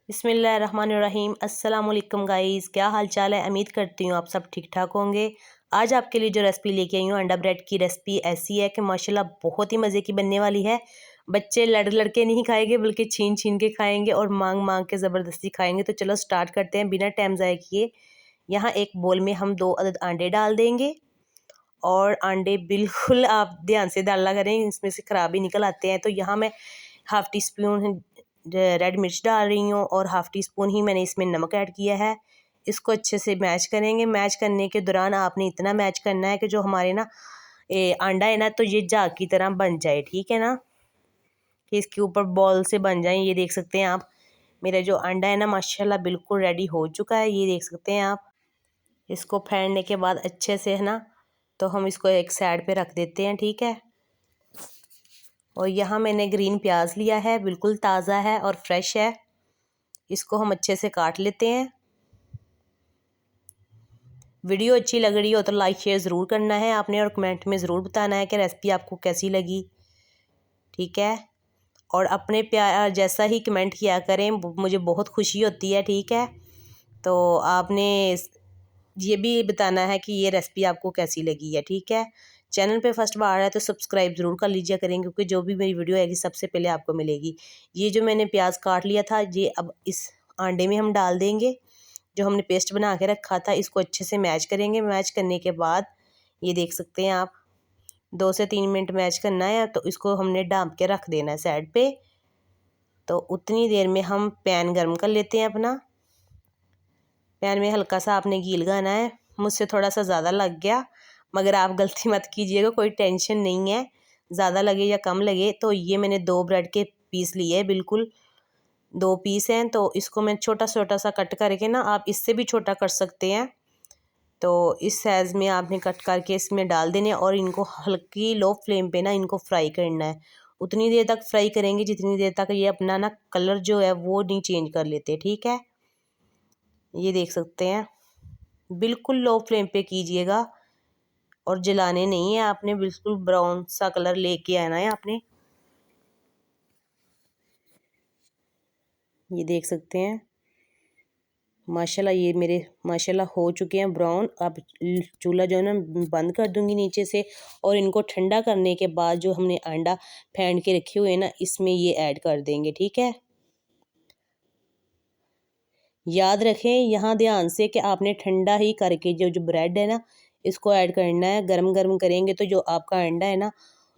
बिस्मिल्लाहिर्रहमानिर्रहीम। अस्सलाम वालेकुम गाइस, क्या हाल चाल है। उम्मीद करती हूँ आप सब ठीक ठाक होंगे। आज आपके लिए जो रेसिपी लेके आई हूँ, अंडा ब्रेड की रेसिपी ऐसी है कि माशाल्लाह बहुत ही मज़े की बनने वाली है। बच्चे लड़ लड़के नहीं खाएंगे बल्कि छीन छीन के खाएंगे और मांग मांग के ज़बरदस्ती खाएंगे। तो चलो स्टार्ट करते हैं बिना टाइम ज़ाया किए। यहाँ एक बोल में हम 2 अदद अंडे डाल देंगे और अंडे बिल्कुल आप ध्यान से डाला करें, इसमें से खराबी निकल आते हैं। तो यहाँ मैं हाफ़ टी स्पून रेड मिर्च डाल रही हूँ और हाफ़ टी स्पून ही मैंने इसमें नमक ऐड किया है। इसको अच्छे से मैच करेंगे। मैच करने के दौरान आपने इतना मैच करना है कि जो हमारे ना अंडा है ना, तो ये झाग की तरह बन जाए, ठीक है ना, कि इसके ऊपर बॉल से बन जाए। ये देख सकते हैं आप, मेरा जो अंडा है ना माशाल्लाह बिल्कुल रेडी हो चुका है। ये देख सकते हैं आप। इसको फेंटने के बाद अच्छे से, है ना, तो हम इसको एक साइड पे रख देते हैं, ठीक है। और यहाँ मैंने ग्रीन प्याज लिया है, बिल्कुल ताज़ा है और फ्रेश है। इसको हम अच्छे से काट लेते हैं। वीडियो अच्छी लग रही हो तो लाइक शेयर ज़रूर करना है आपने और कमेंट में ज़रूर बताना है कि रेसिपी आपको कैसी लगी, ठीक है। और अपने प्यार जैसा ही कमेंट किया करें, मुझे बहुत खुशी होती है, ठीक है। तो आपने ये भी बताना है कि ये रेसिपी आपको कैसी लगी है, ठीक है। चैनल पे फर्स्ट बार है तो सब्सक्राइब ज़रूर कर लीजिए करें, क्योंकि जो भी मेरी वीडियो आएगी सबसे पहले आपको मिलेगी। ये जो मैंने प्याज काट लिया था, ये अब इस अंडे में हम डाल देंगे। जो हमने पेस्ट बना के रखा था, इसको अच्छे से मैच करेंगे। मैच करने के बाद ये देख सकते हैं आप, 2 से 3 मिनट मैच करना है। तो इसको हमने ढाँप के रख देना है साइड पे। तो उतनी देर में हम पैन गर्म कर लेते हैं अपना। पैन में हल्का सा आपने घी लगाना है। मुझसे थोड़ा सा ज़्यादा लग गया, मगर आप गलती मत कीजिएगा, कोई टेंशन नहीं है। ज़्यादा लगे या कम लगे, तो ये मैंने 2 ब्रेड के पीस लिए, बिल्कुल 2 पीस हैं। तो इसको मैं छोटा छोटा सा कट करके ना, आप इससे भी छोटा कर सकते हैं। तो इस साइज़ में आपने कट करके इसमें डाल देने और इनको हल्की लो फ्लेम पे ना इनको फ्राई करना है। उतनी देर तक फ्राई करेंगे जितनी देर तक ये अपना ना कलर जो है वो नहीं चेंज कर लेते, ठीक है। ये देख सकते हैं, बिल्कुल लो फ्लेम पे कीजिएगा और जलाने नहीं है आपने, बिल्कुल ब्राउन सा कलर लेके आना है आपने। ये देख सकते हैं माशाल्लाह, ये मेरे माशाल्लाह हो चुके हैं ब्राउन। अब चूल्हा जो है ना बंद कर दूंगी नीचे से, और इनको ठंडा करने के बाद जो हमने अंडा फेंट के रखे हुए हैं ना, इसमें ये ऐड कर देंगे, ठीक है। याद रखें यहाँ ध्यान से कि आपने ठंडा ही करके जो जो ब्रेड है ना, इसको ऐड करना है। गरम गरम करेंगे तो जो आपका अंडा है ना,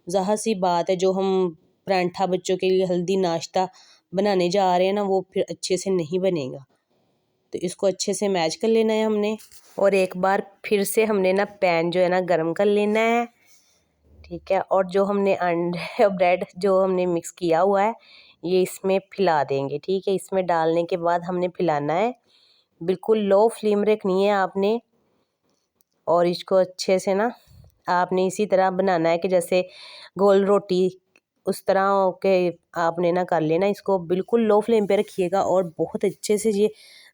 ज़ाहिर सी बात है, जो हम परांठा बच्चों के लिए हेल्दी नाश्ता बनाने जा रहे हैं ना, वो फिर अच्छे से नहीं बनेगा। तो इसको अच्छे से मैच कर लेना है हमने। और एक बार फिर से हमने ना पैन जो है ना गर्म कर लेना है, ठीक है। और जो हमने अंडे और ब्रेड जो हमने मिक्स किया हुआ है, ये इसमें फैला देंगे, ठीक है। इसमें डालने के बाद हमने फैलाना है, बिल्कुल लो फ्लेम रखनी है आपने। और इसको अच्छे से ना आपने इसी तरह बनाना है कि जैसे गोल रोटी, उस तरह के आपने ना कर लेना। इसको बिल्कुल लो फ्लेम पे रखिएगा और बहुत अच्छे से ये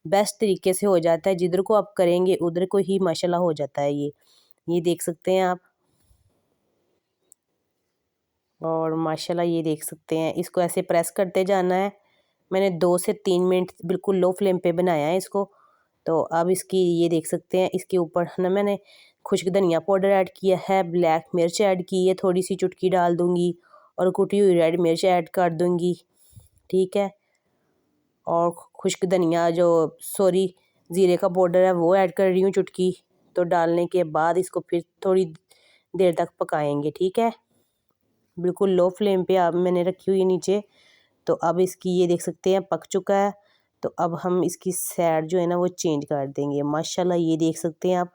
बेस्ट तरीके से हो जाता है। जिधर को आप करेंगे उधर को ही माशाल्लाह हो जाता है ये देख सकते हैं आप। और माशाल्लाह ये देख सकते हैं, इसको ऐसे प्रेस करते जाना है। मैंने 2 से 3 मिनट बिल्कुल लो फ्लेम पे बनाया है इसको। तो अब इसकी ये देख सकते हैं, इसके ऊपर ना मैंने खुश्क धनिया पाउडर ऐड किया है, ब्लैक मिर्च ऐड की है, थोड़ी सी चुटकी डाल दूँगी, और कुटी हुई रेड मिर्च ऐड कर दूँगी, ठीक है। और खुश्क धनिया जो सॉरी ज़ीरे का पाउडर है वो ऐड कर रही हूँ, चुटकी। तो डालने के बाद इसको फिर थोड़ी देर तक पकाएंगे, ठीक है। बिल्कुल लो फ्लेम पे अब मैंने रखी हुई है नीचे। तो अब इसकी ये देख सकते हैं पक चुका है। तो अब हम इसकी साइड जो है ना वो चेंज कर देंगे। माशाल्लाह ये देख सकते हैं आप,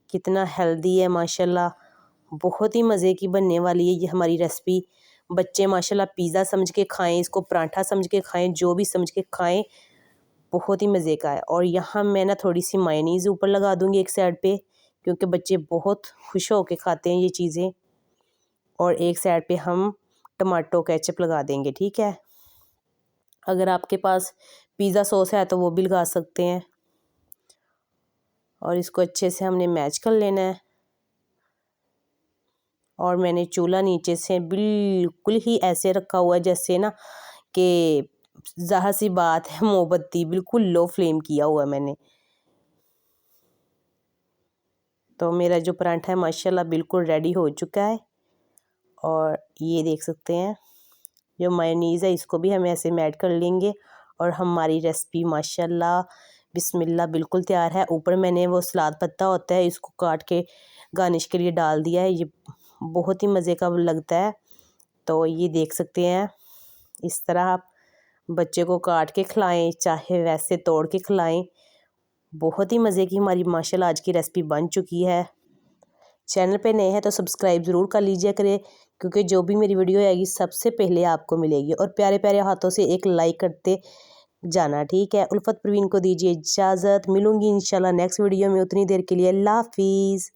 कितना हेल्दी है माशाल्लाह, बहुत ही मज़े की बनने वाली है ये हमारी रेसिपी। बच्चे माशाल्लाह पिज़्ज़ा समझ के खाएं, इसको पराठा समझ के खाएं, जो भी समझ के खाएं, बहुत ही मज़े का है। और यहाँ मैं ना थोड़ी सी मायोनीज़ ऊपर लगा दूँगी एक साइड पे, क्योंकि बच्चे बहुत खुश होकर खाते हैं ये चीज़ें। और एक साइड पे हम टमाटो केचप लगा देंगे, ठीक है। अगर आपके पास पिज़्ज़ा सॉस है तो वो भी लगा सकते हैं। और इसको अच्छे से हमने मैच कर लेना है। और मैंने चूल्हा नीचे से बिल्कुल ही ऐसे रखा हुआ है जैसे ना कि ज़ाहिर सी बात है मोमबत्ती बिल्कुल लो फ्लेम किया हुआ है मैंने। तो मेरा जो परांठा है माशाल्लाह बिल्कुल रेडी हो चुका है। और ये देख सकते हैं जो मायोनीज़ है इसको भी हम ऐसे में ऐड कर लेंगे और हमारी रेसिपी माशाल्लाह बिस्मिल्लाह बिल्कुल तैयार है। ऊपर मैंने वो सलाद पत्ता होता है इसको काट के गार्निश के लिए डाल दिया है। ये बहुत ही मज़े का लगता है। तो ये देख सकते हैं इस तरह आप बच्चे को काट के खिलाएं, चाहे वैसे तोड़ के खिलाएं। बहुत ही मज़े की हमारी माशाल्लाह आज की रेसिपी बन चुकी है। चैनल पे नए हैं तो सब्सक्राइब ज़रूर कर लीजिए करें, क्योंकि जो भी मेरी वीडियो आएगी सबसे पहले आपको मिलेगी। और प्यारे प्यारे हाथों से एक लाइक करते जाना, ठीक है। उल्फत परवीन को दीजिए इजाज़त, मिलूंगी इंशाल्लाह नेक्स्ट वीडियो में। उतनी देर के लिए अल्लाह हाफिज़।